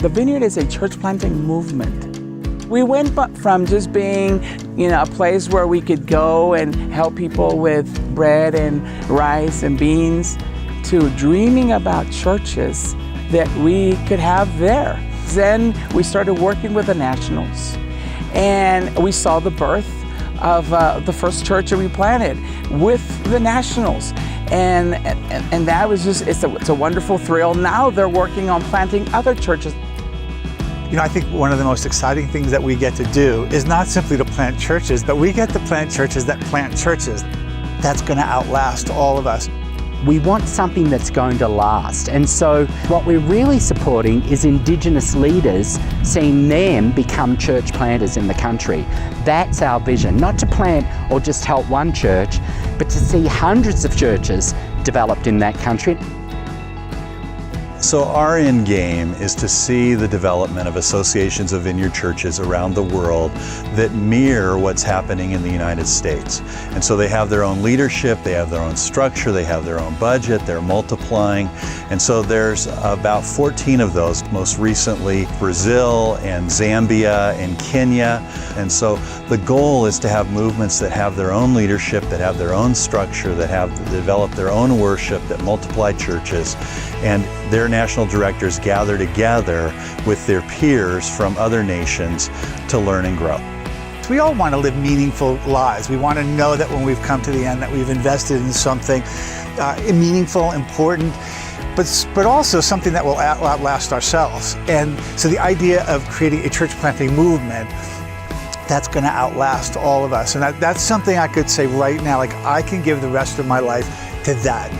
The Vineyard is a church planting movement. We went from just being, a place where we could go and help people with bread and rice and beans to dreaming about churches that we could have there. Then we started working with the Nationals, and we saw the birth of the first church that we planted with the Nationals. And that was just, it's a wonderful thrill. Now they're working on planting other churches. I think one of the most exciting things that we get to do is not simply to plant churches, but we get to plant churches that plant churches. That's going to outlast all of us. We want something that's going to last. And so what we're really supporting is Indigenous leaders, seeing them become church planters in the country. That's our vision, not to plant or just help one church, but to see hundreds of churches developed in that country. So our end game is to see the development of associations of vineyard churches around the world that mirror what's happening in the United States. And so they have their own leadership, they have their own structure, they have their own budget, they're multiplying. And so there's about 14 of those, most recently Brazil and Zambia and Kenya. And so the goal is to have movements that have their own leadership, that have their own structure, that have developed their own worship, that multiply churches, and their national directors gather together with their peers from other nations to learn and grow. We all want to live meaningful lives. We want to know that when we've come to the end that we've invested in something meaningful, important, but also something that will outlast ourselves. And so the idea of creating a church planting movement, that's going to outlast all of us. And that's something I could say right now, like I can give the rest of my life to that.